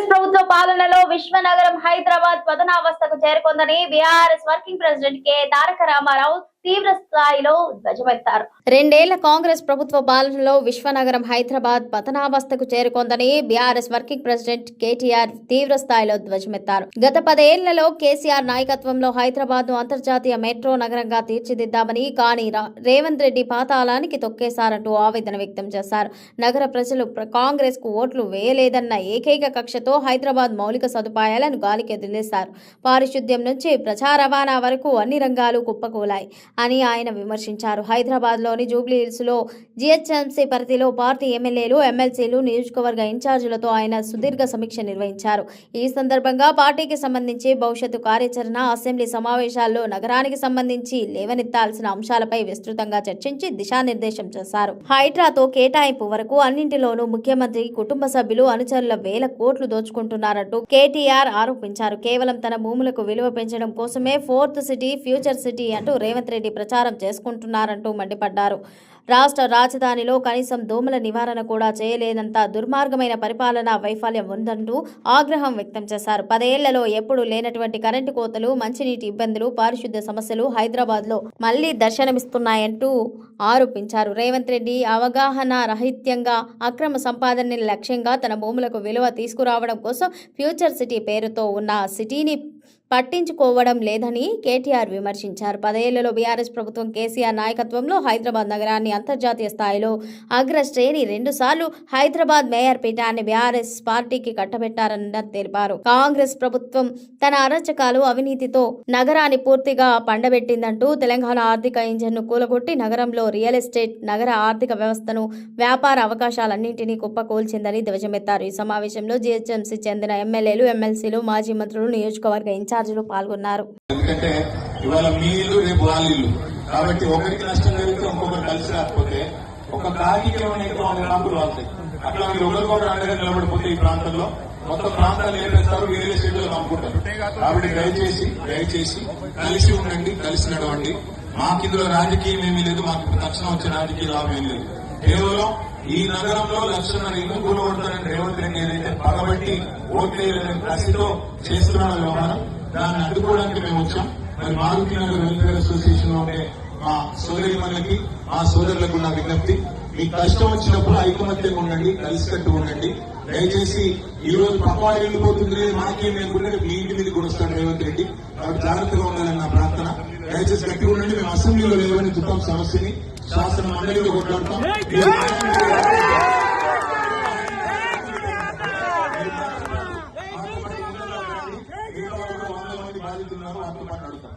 కాంగ్రెస్ ప్రభుత్వ పాలనలో విశ్వనగరం హైదరాబాద్ పతనావస్థకు చేరుకుందని బీఆర్ఎస్ వర్కింగ్ ప్రెసిడెంట్ కె తారక రామారావు తీవ్ర స్థాయిలో ధ్వజమెత్తారు. రెండేళ్ల కాంగ్రెస్ ప్రభుత్వ పాలనలో విశ్వనగరం హైదరాబాద్ పతనావస్థకు చేరుకుందని బీఆర్ఎస్ వర్కింగ్ ప్రెసిడెంట్ కేటీఆర్ తీవ్ర స్థాయిలో ధ్వజమెత్తారు. గత 10 ఏళ్లలో కేసీఆర్ నాయకత్వంలో హైదరాబాద్ ను అంతర్జాతీయ మెట్రో నగరంగా తీర్చిదిద్దామని, కానీ రేవంత్ రెడ్డి పాతాళానికి తొక్కేశారంటూ ఆవేదన వ్యక్తం చేశారు. నగర ప్రజలు కాంగ్రెస్ కు ఓట్లు వేయలేదన్న ఏకైక కక్షతో హైదరాబాద్ మౌలిక సదుపాయాలను గాలికి వదిలేశారు. పారిశుద్ధ్యం నుంచి ప్రజా రవాణా వరకు అన్ని రంగాలు కుప్పకూలాయి అని ఆయన విమర్శించారు. హైదరాబాద్ లోని జూబ్లీహిల్స్ లో జీహెచ్ఎంసీ పరిధిలో పార్టీ ఎమ్మెల్యేలు, ఎమ్మెల్సీలు, నియోజకవర్గ ఇన్ఛార్జీలతో ఆయన సుదీర్ఘ సమీక్ష నిర్వహించారు. ఈ సందర్భంగా పార్టీకి సంబంధించి భవిష్యత్తు కార్యాచరణ, అసెంబ్లీ సమావేశాల్లో నగరానికి సంబంధించి లేవనెత్తాల్సిన అంశాలపై విస్తృతంగా చర్చించి దిశానిర్దేశం చేశారు. హైడ్రాతో కేటాయింపు వరకు అన్నింటిలోనూ ముఖ్యమంత్రి కుటుంబ సభ్యులు, అనుచరుల వేల కోట్లు దోచుకుంటున్నారంటూ కేటీఆర్ ఆరోపించారు. కేవలం తన భూములకు విలువ పెంచడం కోసమే 4th సిటీ, ఫ్యూచర్ సిటీ అంటూ రేవంత్ రెడ్డి ప్రచారం చేసుకుంటున్నారంటూ మండిపడ్డారు. రాష్ట్ర రాజధానిలో కనీసం దోమల నివారణ కూడా చేయలేనంత దుర్మార్గమైన పరిపాలనా వైఫల్యం ఉందంటూ ఆగ్రహం వ్యక్తం చేశారు. 10 ఏళ్లలో ఎప్పుడూ లేనటువంటి కరెంటు కోతలు, మంచినీటి ఇబ్బందులు, పారిశుద్ధ్య సమస్యలు హైదరాబాద్ లో మళ్లీ దర్శనమిస్తున్నాయంటూ ఆరోపించారు. రేవంత్ రెడ్డి అవగాహన రహిత్యంగా అక్రమ సంపాదనని లక్ష్యంగా తన భూములకు విలువ తీసుకురావడం కోసం ఫ్యూచర్ సిటీ పేరుతో ఉన్న సిటీని పట్టించుకోవడం లేదని కేటీఆర్ విమర్శించారు. 10 ఏళ్లలో బీఆర్ఎస్ ప్రభుత్వం కేసీఆర్ నాయకత్వంలో హైదరాబాద్ నగరాన్ని అంతర్జాతీయ స్థాయిలో అగ్రశ్రేణి 2 సార్లు హైదరాబాద్ మేయర్ పీఠాన్ని బీఆర్ఎస్ పార్టీకి కట్టబెట్టారని తెలిపారు. కాంగ్రెస్ ప్రభుత్వం తన అరాచకాలు, అవినీతితో నగరాన్ని పూర్తిగా పండబెట్టిందంటూ తెలంగాణ ఆర్థిక ఇంజన్ను కూలగొట్టి నగరంలో రియల్ ఎస్టేట్, నగర ఆర్థిక వ్యవస్థను, వ్యాపార అవకాశాలన్నింటినీ కుప్పకూల్చిందని ధ్వజమెత్తారు. ఈ సమావేశంలో జీహెచ్ఎంసీ చెందిన ఎమ్మెల్యేలు, ఎమ్మెల్సీలు, మాజీ మంత్రులు, నియోజకవర్గ ఇన్ఛార్జీలు పాల్గొన్నారు. ఎందుకంటే ఇవాళ మీ ఇల్లు, రేపు వాళ్ళ ఇల్లు కాబట్టి ఒకరికి నష్టం జరిగితే ఇంకొకరు కలిసి రాకపోతే ఒక కార్యక్రమం కాకులు అవుతాయి. అట్లా మీరు ఒకరికొకరు అండగా నిలబడిపోతే ఈ ప్రాంతంలో మొత్తం ప్రాంతాలు ఏర్పడతారు, రియల్ ఎస్టేట్ లో నమ్ముకుంటారు. కాబట్టి దయచేసి కలిసి ఉండండి, కలిసి నడవండి. మాకు ఇందులో రాజకీయం ఏమీ లేదు, మాకు తక్షణం వచ్చే రాజకీయ లాభం ఏమీ లేదు. కేవలం ఈ నగరంలో 1,00,000 ఇల్లు కూలగొడతారని రేవంత్ రెడ్డి ఏదైతే పగబట్టి ఓట్లేదని కసితో చేస్తున్న వ్యవహారం, దాన్ని అడ్డుకోవడానికి మేము వచ్చాం. మరి మారుతి నగర్ వెల్ఫేర్ అసోసియేషన్ లో ఉండే మా సోదరిమణులకి, మా సోదరులకు నా విజ్ఞప్తి, మీకు కష్టం వచ్చినప్పుడు ఐకమత్యంగా ఉండండి, కలిసికట్టు ఉండండి. దయచేసి ఈ రోజు పక్కవాడి వెళ్ళిపోతుంది, మాకేం లేకుంటే మీ ఇంటి మీద కూడా వస్తాడు రేవంత్ రెడ్డి. కాబట్టి జాగ్రత్తగా ఉండాలని నా ప్రార్థన. దయచేసి గట్టిగా ఉండండి. మేము అసెంబ్లీలో లేవని దుఃఖం సమస్యని శాసన మండలిలో కొట్లాడతాం. బాధితున్నారు, వాళ్ళతో మాట్లాడుతాం.